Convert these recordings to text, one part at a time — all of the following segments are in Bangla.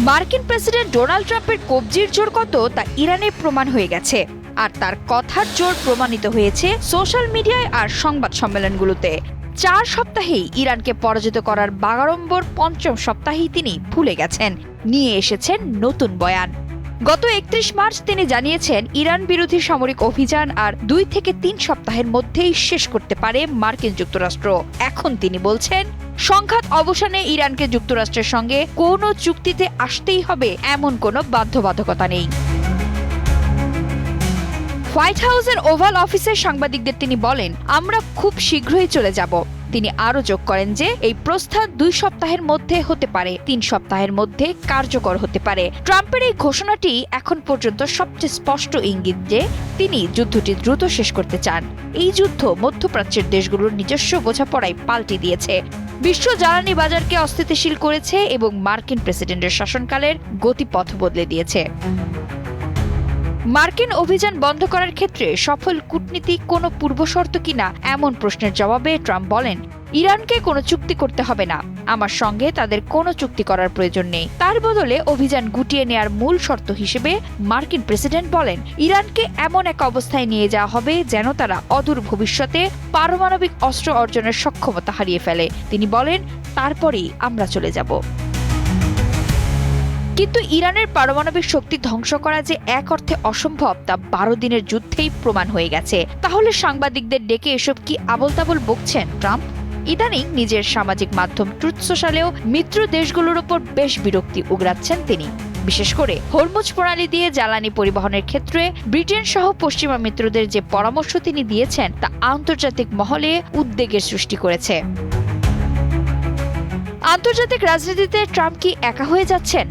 মার্কিন প্রেসিডেন্ট ডোনাল্ড ট্রাম্পের কবজির জোর কত তা ইরানে প্রমাণ হয়ে গেছে, আর তার কথার জোর প্রমাণিত হয়েছে সোশ্যাল মিডিয়ায় আর সংবাদ সম্মেলনগুলোতে। 4 সপ্তাহেই ইরানকে পরাজিত করার বাগাড়ম্বর 5ম সপ্তাহেই তিনি ভুলে গেছেন, নিয়ে এসেছেন নতুন বয়ান। গত 31 মার্চ তিনি জানিয়েছেন ইরান বিরোধী সামরিক অভিযান আর 2 থেকে 3 সপ্তাহের মধ্যেই শেষ করতে পারে মার্কিন যুক্তরাষ্ট্র। এখন তিনি বলছেন সংঘাত অবসানে ইরানকে যুক্তরাষ্ট্রের সঙ্গে কোনো চুক্তিতে আসতেই হবে এমন কোনো বাধ্যবাধকতা নেই। হোয়াইট হাউসের ওভাল অফিসের সাংবাদিকদের তিনি বলেন, আমরা খুব শীঘ্রই চলে যাব। তিনি আরও যোগ করেন যে এই প্রস্তাব 2 সপ্তাহের মধ্যে হতে পারে, 3 সপ্তাহের মধ্যে কার্যকর হতে পারে। ট্রাম্পের এই ঘোষণাটি এখন পর্যন্ত সবচেয়ে স্পষ্ট ইঙ্গিত যে তিনি যুদ্ধটি দ্রুত শেষ করতে চান। এই যুদ্ধ মধ্যপ্রাচ্যের দেশগুলোর নিজস্ব বোঝাপড়ায় পাল্টে দিয়েছে, বিশ্ব জ্বালানি বাজারকে অস্থিতিশীল করেছে এবং মার্কিন প্রেসিডেন্টের শাসনকালের গতিপথ বদলে দিয়েছে। মার্কিন অভিযান বন্ধ করার ক্ষেত্রে সফল কূটনীতি কোনো পূর্বশর্ত কিনা এমন প্রশ্নের জবাবে ট্রাম্প বলেন, ইরানকে কোনো চুক্তি করতে হবে না, আমার সঙ্গে তাদের কোনো চুক্তি করার প্রয়োজন নেই। তার বদলে অভিযান গুটিয়ে নেয়ার মূল শর্ত হিসেবে মার্কিন প্রেসিডেন্ট বলেন, ইরানকে এমন এক অবস্থায় নিয়ে যাওয়া হবে যেন তারা অদূর ভবিষ্যতে পারমাণবিক অস্ত্র অর্জনের সক্ষমতা হারিয়ে ফেলে। তিনি বলেন, তারপরেই আমরা চলে যাব। কিন্তু ইরানের পারমাণবিক শক্তি ধ্বংস করা যে এক অর্থে অসম্ভব তা 12 দিনের যুদ্ধেই প্রমাণ হয়ে গেছে। তাহলে সাংবাদিকদের ডেকে এসব কি আবোলতাবোল বকছেন ট্রাম্প? ইদানিং নিজের সামাজিক মাধ্যম ট্রুথ সোশ্যালেও মিত্র দেশগুলোর ওপর বেশ বিরক্তি উগরাচ্ছেন তিনি। বিশেষ করে হরমুজ প্রণালী দিয়ে জ্বালানি পরিবহনের ক্ষেত্রে ব্রিটেন সহ পশ্চিমা মিত্রদের যে পরামর্শ তিনি দিয়েছেন তা আন্তর্জাতিক মহলে উদ্বেগের সৃষ্টি করেছে। আন্তর্জাতিক রাজনীতিতে ট্রাম্প কি একা হয়ে যাচ্ছেন?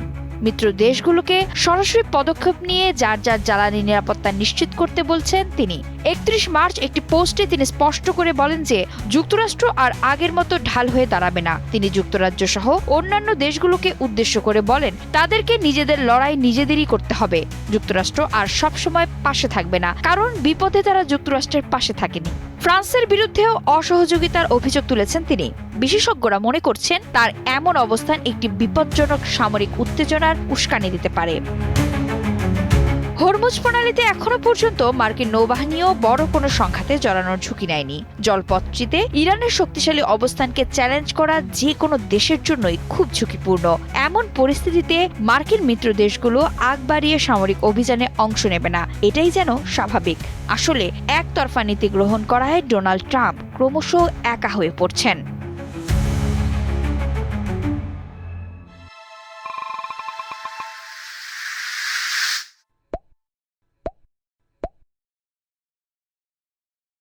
মিত্র দেশগুলোকে সরাসরি পদক্ষেপ নিয়ে যার যার জ্বালানি নিরাপত্তা নিশ্চিত করতে বলছেন তিনি। 31 মার্চ একটি পোস্টে তিনি স্পষ্ট করে বলেন যে যুক্তরাষ্ট্র আর আগের মতো ঢাল হয়ে দাঁড়াবে না। তিনি যুক্তরাজ্য সহ অন্যান্য দেশগুলোকে উদ্দেশ্য করে বলেন, তাদেরকে নিজেদের লড়াই নিজেদেরই করতে হবে। যুক্তরাষ্ট্র আর সবসময় পাশে থাকবে না, কারণ বিপদে তারা যুক্তরাষ্ট্রের পাশে থাকেনি। ফ্রান্সের বিরুদ্ধেও অসহযোগিতার অভিযোগ তুলেছেন তিনি। বিশেষজ্ঞরা মনে করছেন তার এমন অবস্থান একটি বিপজ্জনক সামরিক উত্তেজনার উস্কানি দিতে পারে। হরমুজ প্রণালীতে এখনো পর্যন্ত মার্কিন নৌবাহিনীও বড় কোনো সংঘাতে জড়ানোর ঝুঁকি নেয়নি। জলপথটিতে ইরানের শক্তিশালী অবস্থানকে চ্যালেঞ্জ করা যে কোনো দেশের জন্যই খুব ঝুঁকিপূর্ণ। এমন পরিস্থিতিতে মার্কিন মিত্র দেশগুলো আগ বাড়িয়ে সামরিক অভিযানে অংশ নেবে না, এটাই যেন স্বাভাবিক। আসলে একতরফা নীতি গ্রহণ করায় ডোনাল্ড ট্রাম্প ক্রমশ একা হয়ে পড়ছেন।